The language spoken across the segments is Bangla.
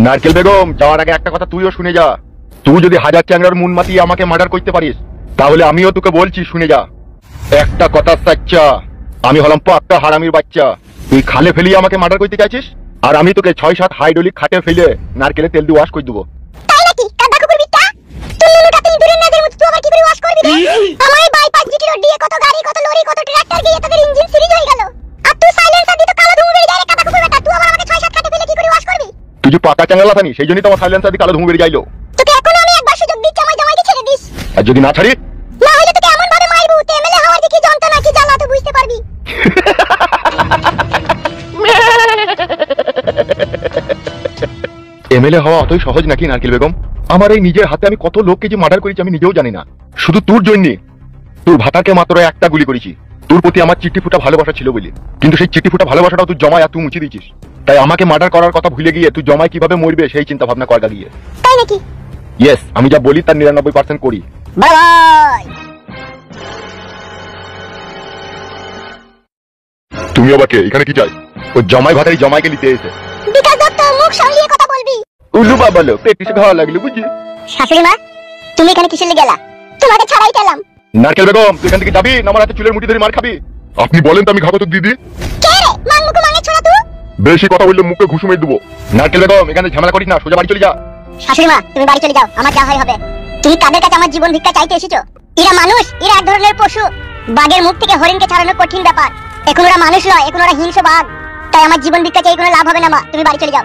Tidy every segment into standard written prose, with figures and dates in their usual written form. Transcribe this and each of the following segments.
নারকেল বেগম, যাওয়ার আগে একটা কথা তুইও শুনে যা। তুই যদি হাজার চ্যাংড়ার মুন মাতিয়ে আমাকে মার্ডার করতে পারিস, তাহলে আমিও তোকে বলছি শুনে যা। একটা কথা সাচ্চা, আমি হলাম পাক্কা হারামির বাচ্চা। তুই খালে ফেলিয়ে আমাকে মার্ডার করতে চাইছিস, আর আমি তোকে 6-7 হাইড্রোলিক খাটে ফেলে নারকেলে তেল দিয়ে ওয়াশ করে দেবো। তাই নাকি? কাদা কুকুর বিট্টা, তুই নুনুটা তুই দূরের নজর মত তুই আবার কি করে ওয়াশ করবি রে? আমার এই বাইপাস জিটি রোড দিয়ে কত গাড়ি, কত লরি, কত ট্রাক্টর গিয়ে তাদের ইঞ্জিন সিরিজ হয়ে গেল, আর তুই সাইলেন্সার দিয়ে তো কালো ধুমু বেরিয়ে যায় রে কাদা কুকুর বেটা। তুই আবার আমাকে 6-7 খাটে ফেলে কি করে ওয়াশ করবি? তুই যে পাকা চ্যাংড়া লাথানি, সেই জন্যই তো আমার সাইলেন্সার দিয়ে কালো ধুমু বেরিয়ে যাইলো। তোকে এখনো আমি একবার সুযোগ দিচ্ছি, আমার জামাইকে ছেড়ে দিস। আর যদি না ছাড়ি, না হলে তোকে এমন ভাবে মারবো, তুই এমএলএ হওয়ার যে কি যন্ত্রণা কি জ্বালা তুই বুঝতে পারবি। এমএলএ হওয়া অতই সহজ নাকি নারকেল বেগম? আমার এই নিজের হাতে আমি কত লোককে যে মার্ডার করেছি আমি নিজেও জানি না। শুধু তোর জন্য, তোর ভাতাকে মাত্র একটা গুলি করেছি। তোর প্রতি আমার চিঠি ফুটা ভালোবাসা ছিল বলে, কিন্তু সেই চিঠি ফুটা ভালোবাসাটাও তুই জমায় আর তুই মুছে দিয়েছিস। তাই আমাকে মার্ডার করার কথা ভুলে গিয়ে তুই জমায় কিভাবে মরবে সেই চিন্তা ভাবনা করা গিয়ে। তাই নাকি? ইয়েস, আমি যা বলি তার 99% করি। বাই। তুমি আবার কে? এখানে কি চাই? ও জমাই ভাতারি জমাইকে নিতে এসে। বিকাশ দত্ত, মুখ সামলিয়ে কথা বলবি। উল্লু বাবা লো, প্র্যাকটিসে খাওয়া লাগলো বুঝি। শাশুড়ি মা, তুমি এখানে কিসের লেগে গেলা? তোমাকে ছাড়াই গেলাম। নারকেল বেগম, তুই এখান থেকে যাবি না আমার হাতে চুলের মুঠি ধরে মার খাবি? আপনি বলেন তো আমি খাবো তো দিদি। কে রে মাং মুখ মাঙে ছোড়া তুই? বেশি কথা বললে মুখে ঘুষু মেরে দেবো। নারকেল বেগম, এখানে ঝামেলা করিস না, সোজা বাড়ি চলে যা। শাশুড়ি মা, তুমি বাড়ি চলে যাও, আমার যা হয় হবে। তুমি কাদের কাছে আমার জীবন ভিক্ষা চাইতে এসেছো? এরা মানুষ, এরা এক ধরনের পশু। বাঘের মুখ থেকে হরিণকে ছাড়ানো কঠিন ব্যাপার। এখন ওরা মানুষ নয়, এখন ওরা হিংস্র বাঘ। তাই আমার জীবন ভিক্ষা চাই কোনো লাভ হবে না মা, তুমি বাড়ি চলে যাও।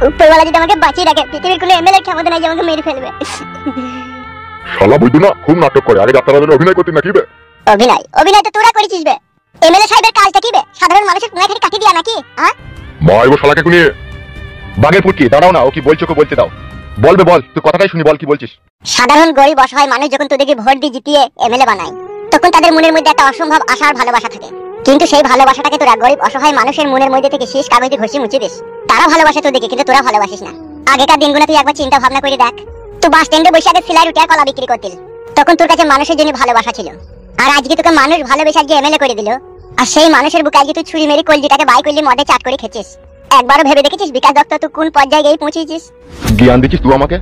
উপরওয়ালা যদি আমাকে বাঁচিয়ে রাখে, পৃথিবীর কোনো এমএলএ ক্ষমতা নাই যে আমাকে মেরে ফেলবে। শালা বুঝু না, খুব নাটক করে। আগে যাত্রা বাজারে অভিনয় করতে নাকি বে? অভিনয়? অভিনয় তো তোরা করেছিস বে। এমএলএ সাহেবের কাজটা কি বে? সাধারণ মানুষের কোণা থেকে কাটি দিয়া নাকি? হ্যাঁ মাইবো শালাকে কোনি। বাগের ফুটকি দাঁড়াও না, ও কি বলছো ওকে বলতে দাও। বলবে বল, তুই কথাটাই শুনি, বল কি বলছিস। সাধারণ গরিব অসহায় মানুষ যখন তোদেরকে ভোট দিয়ে জিতিয়ে এমএলএ বানায়, তখন তাদের মনের মধ্যে একটা অসম্ভব আশা আর ভালোবাসা থাকে। কিন্তু সেই ভালোবাসাটাকে তোরা গরিব অসহায় মানুষের মনের মধ্যে থেকে শেষ কাগজে ঘষে মুছে দিস। তারা ভালোবাসে তোদেরকে, কিন্তু তোরা ভালোবাসিস না। আগেকার দিনগুলো তুই একবার চিন্তা ভাবনা করে দেখ। তুই বাস স্ট্যান্ডে বসে আগে সিলাই রুটি আর কলা বিক্রি করতিল, তখন তোর কাছে মানুষের জন্য ভালোবাসা ছিল। আর আজকে তোকে মানুষ ভালোবেসে আজকে এমএলএ করে দিল, আর সেই মানুষের বুকে আজকে তুই ছুরি মেরে কলজিটাকে বাই করলি, মদে চাট করে খেছিস। একবারও ভেবে দেখেছিস বিকাশ দত্ত তুই কোন পর্যায়ে গিয়ে পৌঁছেছিস? জ্ঞান দিচ্ছিস তুই আমাকে?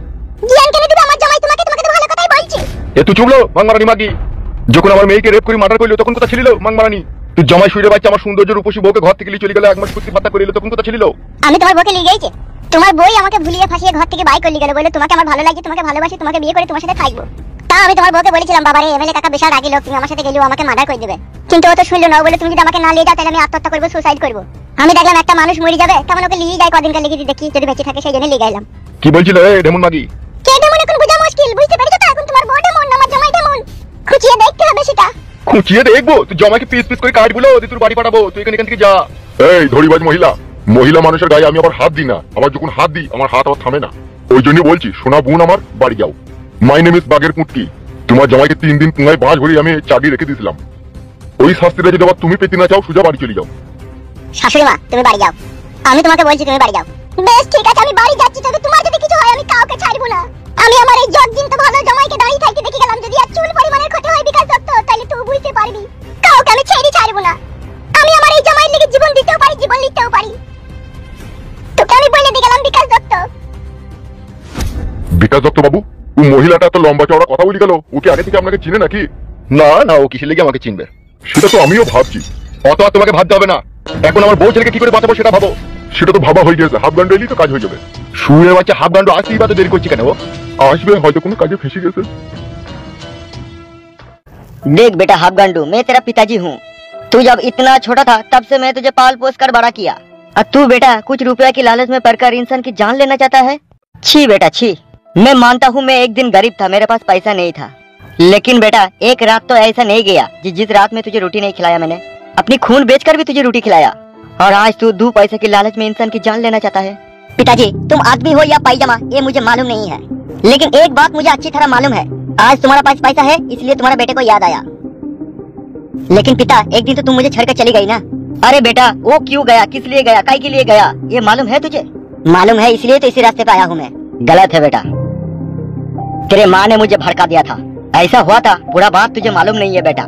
জ্ঞান কেন দিবে? আমার জামাই তোমাকে তো ভালো কথাই বলছি। এ তুই চুপলো মাংমারানি মাগি। যখন আমার মেয়েকে রেপ করে মার্ডার করলো তখন কোথা ছিল মাংমারানি? তুই জমাই শুয়ে বাচ্চা আমার সৌন্দর্য রূপসী বউকে ঘর থেকে চলে গেল, 1 মাস কুস্তি পাতা করিল, তখন কোথা ছিল? আমি তোমার বউকে নিয়ে গেছি। তোমার বই আমাকে ভুলিয়ে ফাঁসিয়ে ঘর থেকে বাই করে গেল, বলে তোমাকে আমার ভালো লাগে, তোমাকে ভালোবাসি, তোমাকে বিয়ে করে তোমার সাথে থাকবো। তা আমি তোমার বউকে বলেছিলাম, বাবারে এমএলএ কাকা বিশাল রাগী লোক, তুমি আমার সাথে গেলেও আমাকে মার্ডার করে দেবে। কিন্তু ও তো শুনলো না, বলে তুমি যদি আমাকে না নিয়ে যাও তাহলে আমি আত্মহত্যা করবো, সুসাইড করবো। আমি দেখলাম একটা মানুষ মরে যাবে, কেমন ওকে নিয়ে যায় কদিনকার লেগে দেখি যদি বেঁচে থাকে, সেই জন্য নিয়ে গেলাম। কি বলছিল এ ডেমন মাগি? কে ডেমন এখন বোঝা মুশকিল, বুঝতে পেরেছো তো? এখন তোমার বউ ডেমন, আমার জামাই ডেমন। খুঁচিয়ে দেখতে হবে সেটা। খুঁচিয়ে দেখবো? তুই জমাকে পিস পিস করে কাটবো, তুই তোর বাড়ি পাঠাবো। তুই এখান থেকে যা। এই ধরিবাজ মহিলা, মহিলা মানুষের গায়ে আমি আবার হাত দিই না। আবার যখন হাত দিই আমার হাত আবার থামে না। ওই জন্য বলছি, সোনা বোন আমার, বাড়ি যাও। মাই নেম ইজ বাগের পুটকি। তোমার জামাইকে 3 দিন পুঙ্গায় বাঁশ ভরি আমি চাবি রেখে দিয়েছিলাম। ওই শাস্তিটা যদি আবার তুমি পেতে না চাও, সোজা বাড়ি চলে যাও। শাশুড়ি মা, তুমি বাড়ি যাও। আমি তোমাকে বলছি তুমি বাড়ি যাও। বেশ ঠিক আছে, আমি বাড়ি যাচ্ছি। তবে তোমার যদি কিছু হয় আমি কাউকে ছাড়বো না। আমি আমার এই জগদিন তো ভালো জামাইকে দাঁড়িয়ে থাকতে দেখে গেলাম, যদি আর চুল পরিমাণের ক্ষতি হয় বিকাশ দত্ত, তাহলে তুই বুঝতে পারবি। কাউকে আমি ছেড়ে ছাড়বো না। আমি আমার এই জামাইয়ের লেগে জীবন দিতেও পারি, জীবন নিতেও পারি। তোকে আমি বলে দিয়ে গেলাম বিকাশ দত্ত। বিকাশ দত্ত বাবু, ও মহিলাটা এত লম্বা চওড়া কথা বলে গেল, ওকে আগে থেকে আপনাকে চিনে নাকি? না না, ও কিসের লেগে আমাকে চিনবে? সেটা তো আমিও ভাবছি। অত আর তোমাকে ভাবতে হবে না। এখন আমার বউ ছেলেকে কি করে বাঁচাবো সেটা ভাবো। সেটা তো ভাবা হয়ে গেছে, হাফ গান্ড এলেই তো কাজ হয়ে যাবে। শুয়ে বাচ্চা হাফ গান্ড আসতেই বা তো দেরি করছি কেন? ও আসবে, হয়তো কোনো কাজে ফেসে গেছে। देख बेटा हाफ गांडू, मैं तेरा पिताजी हूँ। तू जब इतना छोटा था तब से मैं तुझे पाल पोस कर बड़ा किया, और तू बेटा कुछ रुपया की लालच में पड़कर इंसान की जान लेना चाहता है। छी बेटा छी। मैं मानता हूँ मैं एक दिन गरीब था, मेरे पास पैसा नहीं था, लेकिन बेटा एक रात तो ऐसा नहीं गया जिस रात में तुझे रोटी नहीं खिलाया मैंने। अपनी खून बेचकर भी तुझे रोटी खिलाया, और आज तू 2 पैसे की लालच में इंसान की जान लेना चाहता है। पिताजी, तुम आदमी हो या पायजामा ये मुझे मालूम नहीं है, लेकिन एक बात मुझे अच्छी तरह मालूम है, आज तुम्हारा पास पैसा है इसलिए तुम्हारे बेटे को याद आया। लेकिन पिता, एक दिन तो तुम मुझे छोड़कर चली गई ना। अरे बेटा वो क्यों गया, किस लिए गया, काय के लिए गया, ये मालूम है तुझे? मालूम है, इसलिए तो इसी रास्ते पे आया हूँ मैं। गलत है बेटा, तेरे माँ ने मुझे भड़का दिया था। ऐसा हुआ था, पूरा बात तुझे मालूम नहीं है बेटा।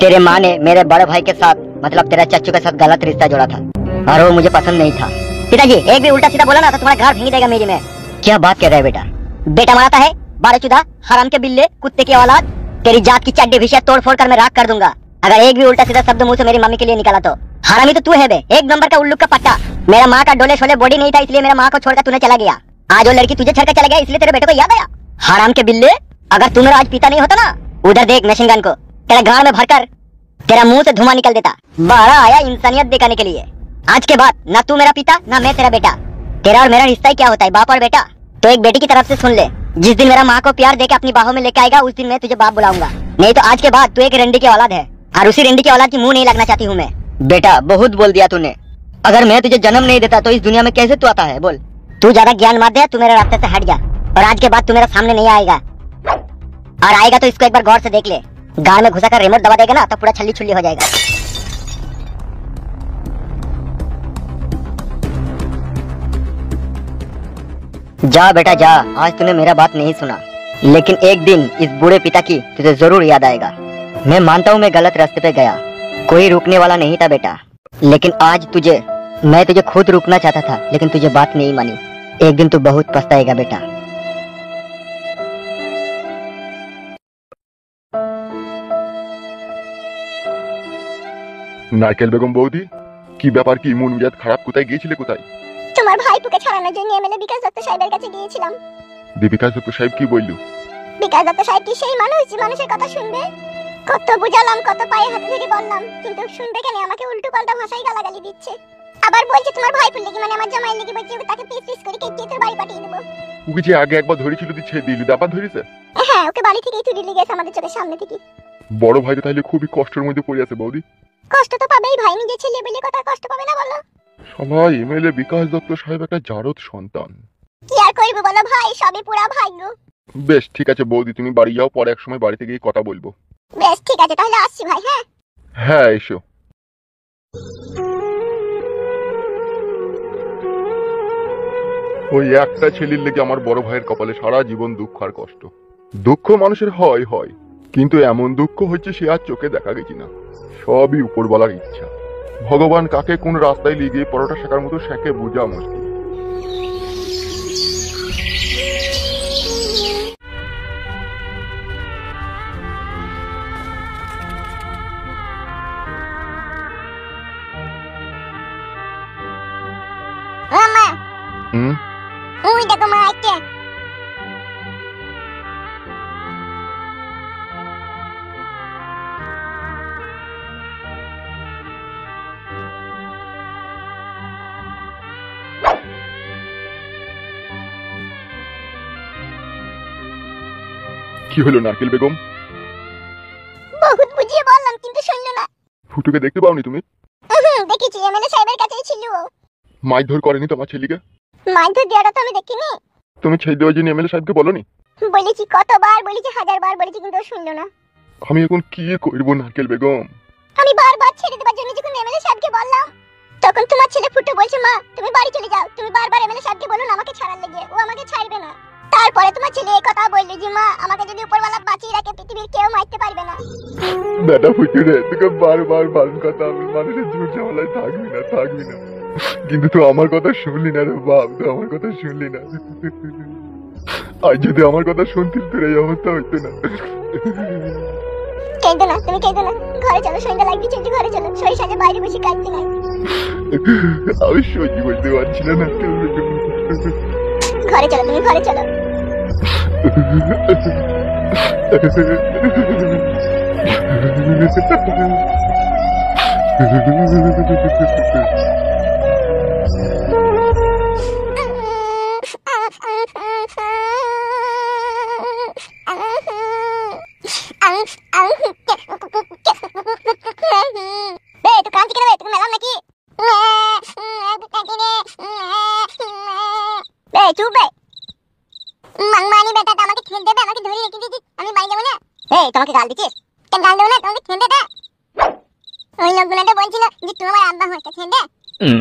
तेरे माँ ने मेरे बड़े भाई के साथ, मतलब तेरा चच्चू के साथ गलत रिश्ता जोड़ा था, और वो मुझे पसंद नहीं था। पिताजी एक भी उल्टा सीधा बोला ना तो तुम्हारा घर भींग देगा मेरी में। क्या बात कर रहा है बेटा? बेटा मारता है बारहचुदा हराम के बिल्ले कुत्ते की औलाद, तेरी जात की चड्डी भिशिया तोड़ फोड़ कर मैं राख कर दूंगा अगर एक भी उल्टा सीधा शब्द मुंह से मेरी मम्मी के लिए निकाला तो। हरामी तो तू है बे, एक नंबर का उल्लू का पट्टा। मेरा माँ का डोले शोले बॉडी नहीं था इसलिए मेरा माँ को छोड़कर तूने चला गया। आज वो लड़की तुझे छोड़कर चला गया इसलिए तेरे बेटे को याद आया। हराम के बिल्ले, अगर तू मेरा आज पिता नहीं होता ना, उधर देख मशीन गन को तेरा गांड में भरकर तेरा मुंह से धुआं निकल देता। बारह आया इंसानियत दिखाने के लिए। आज के बाद ना तू मेरा पिता ना मैं तेरा बेटा। तेरा और मेरा रिश्ता ही क्या होता है, बाप और बेटा? तो एक बेटी की तरफ से सुन ले, जिस दिन मेरा माँ को प्यार देके अपनी बाहों में लेके आएगा उस दिन मैं तुझे बाप बुलाऊंगा। नहीं तो आज के बाद तू एक रंडी की औलाद है और उसी रंडी की औलाद की मुंह नहीं लगना चाहती हूँ मैं। बेटा बहुत बोल दिया तूने। अगर मैं तुझे जन्म नहीं देता तो इस दुनिया में कैसे तू आता है बोल? तू ज्यादा ज्ञान मत दे, तू मेरे रास्ते से हट जा और आज के बाद तू मेरे सामने नहीं आएगा। और आएगा तो इसको एक बार गौर से देख ले, गाल में घुसा कर रिमोट दबा देगा ना तो पूरा छल्ली छुल्ली हो जाएगा। जा बेटा जा, आज तूने मेरा बात नहीं सुना, लेकिन एक दिन इस बूढ़े पिता की तुझे जरूर याद आएगा। मैं मानता हूँ मैं गलत रास्ते पे गया, कोई रुकने वाला नहीं था बेटा, लेकिन आज मैं तुझे खुद रुकना चाहता था लेकिन तुझे बात नहीं मानी। एक दिन तू बहुत पछताएगा बेटा। নারকেল বেগম বৌদি, কি ব্যাপার? কি মন মেজাজ খারাপ? কোথায় গিয়েছিলে? কোথায়? তোমার ভাইপুকে ছাড়ানোর জন্য এমএলএ বিকাশ দত্ত সাহেবের কাছে গিয়েছিলাম। দীপিকা দত্ত সাহেব কি বললো? বিকাশ দত্ত সাহেব কি সেই মানুষ যে মানুষের কথা শুনবে? কত বুঝালাম, কত পায়ে হাতে ধরে বললাম, কিন্তু শুনবে কেন? আমাকে উল্টো পাল্টা ভাষায় গালাগালি দিচ্ছে। আবার বলছে তোমার ভাইপুর লাগি, মানে আমার জামাইয়ের লাগি বলছে তাকে পিস পিস করে কেটে তোর বাড়ি পাঠিয়ে দেবো। ওকে যে আগে একবার ধরেছিল দিচ্ছে দিলু আবার ধরেছে? হ্যাঁ, ওকে বাড়ি থেকেই তুলে নিয়ে গেছে আমাদের চোখের সামনে থেকে। বড় ভাই তো তাহলে খুবই কষ্টের মধ্যে পড়ে আছে বৌদি। কষ্ট তো পাবেই ভাই, নিজের ছেলে বলে কথা কষ্ট পাবে না বলো? সবাই এমএলএ বিকাশ দত্ত সাহেব একটা জারদ সন্তান। কি আর করবো বলো ভাই, সবই পুরা ভাগ্য। বেশ ঠিক আছে বৌদি, তুমি বাড়ি যাও, পরে এক সময় বাড়িতে গিয়ে কথা বলবো। বেশ ঠিক আছে, তাহলে আসছি ভাই। হ্যাঁ হ্যাঁ এসো। ওই একটা ছেলের লেগে আমার বড় ভাইয়ের কপালে সারা জীবন দুঃখ আর কষ্ট। দুঃখ মানুষের হয় হয়, কিন্তু এমন দুঃখ হচ্ছে সে আর চোখে দেখা গেছি না। সবই উপরওয়ালার ইচ্ছা। ভগবান কাকে কোন রাস্তায় নিয়ে গিয়ে পরোটা শেখার মতো শেখে বোঝা মুশকিল। মামা, হুম, ওই দেখো মা আইছে। কি হলো নারকেল বেগম? বহুত বুঝিয়ে বললাম কিন্তু শুনলো না। ফুটুকে দেখতে পাওনি তুমি? দেখেছি, এমএলএ সাহেবের কাছেই ছিল। মারধর করেনি তোমার ছেলেকে? মারধর দেওয়াটা তো আমি দেখিনি। তুমি ছেড়ে দেওয়ার জন্য এমএলএ সাহেবকে বলোনি? বলেছি, কতবার বলেছি, হাজারবার বলেছি, কিন্তু ও শুনলো না। আমি এখন কি করবো নারকেল বেগম? আমি বারবার ছেড়ে দেবার জন্য যখন এমএলএ সাহেবকে বললাম, তখন তোমার ছেলে ফুটু বলছে মা তুমি বাড়ি চলে যাও, তুমি বারবার এমএলএ সাহেবকে বলো না আমাকে ছাড়ার লেগে, ও আমাকে ছাড়বে না। তারপরে তোমার ছেলে এই কথা বললো যে মা আমাকে যদি উপরওয়ালা বাঁচিয়ে রাখে পৃথিবীর কেউ মারতে পারবে না। বেটা ফুটু রে, তোকে বারবার বারণ কথা, আমি মানুষের ঝুট ঝামেলায় থাকবি না, কিন্তু তুই আমার কথা শুনলি না রে বাপ, তুই আমার কথা শুনলি না। আজ যদি আমার কথা শুনতিস তোর এই অবস্থা হইতো না। কেঁদো না, তুমি কেঁদো না, ঘরে চলো, সন্ধ্যা লাগবে, চলছে ঘরে চলো, সই সাজে বাইরে বসে কাঁদতে নাই। আমি সহ্য করতে পারছি না নারকেল বেগম। ঘরে চলো, তুমি ঘরে চলো। তুই কাঁদছি কেন? তোকে মেলাম নাকি? চুপ বে। মাংমানি বেটা, আমাকে ঠেল দেবে, আমাকে ধরে রেখে দিচ্ছিস, আমি বাড়ি যাবো না। এই তোমাকে গাল দিচ্ছিস? কেন গাল দেবো না? তোমাকে ঠেল দেবে। ওই লোকগুলো তো বলছিল যে তুমি আমার আব্বা হচ্ছে, ঠেল দে।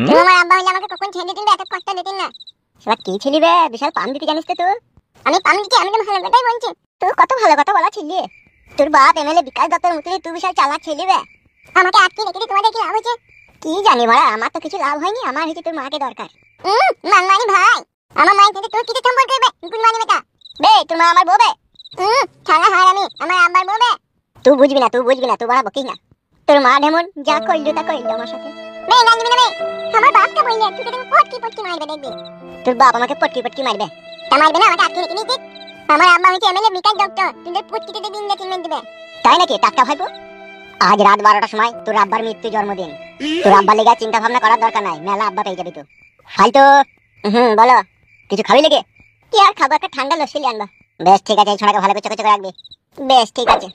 তুমি আমার আব্বা হলে আমাকে কখন ঠেল দিতেন, এত কষ্ট দিতেন না। সেটা কি ছিলি বে? বিশাল পাম দিতে জানিস তো তুই। আমি পাম দিচ্ছি, আমি তো ভালো কথাই বলছি। তুই কত ভালো কথা বলা ছিলি। তোর বাপ এমএলএ বিকাশ দত্তর মতো তুই বিশাল চালাক ছিলি বে। আমাকে আটকে রেখে তোমাদের কি লাভ হচ্ছে? কি জানি বড়া, আমার তো কিছু লাভ হয়নি, আমার হচ্ছে তোর মাকে দরকার। মানমানি ভাই, আমার মায়ের সাথে তোর কিছু সম্পর্ক হবে? গুলমানি বেটা বে, তোর মা আমার বউ বে। ছাড়া হয় আমি আমার আব্বার বউ বে। তুই বুঝবি না, তুই বড়া বকিস না। তোর মা যেমন যা কইলো তা কইলো আমার সাথে। বে না দিবি না বে, আমার বাপটা বললে তুই তো পটকি মারবে দেখবি। তোর বাপ আমাকে পটকি মারবে? তা মারবে না, আমাকে আটকে রেখে নিতে। আমার আব্বা হচ্ছে এমএলএ বিকাশ ডক্টর, তোদের পটকিতে দিন না চিনমেন্ট দিবে। তাই নাকি? টাটকা ভাইবো, আজ রাত 12টার সময় তোর আব্বার মৃত্যু জন্মদিন। তোর আব্বার লেগে চিন্তা ভাবনা করার দরকার নাই, মেলা আব্বা পেয়ে যাবি তুই। ফালতু বলো, কিছু খাবি লেগে? কি আর খাবো, একটা ঠান্ডা লস্যি আনবা। বেশ ঠিক আছে, এই ছোড়াকে ভালো করে চোখে চোখে রাখবি। বেশ ঠিক আছে।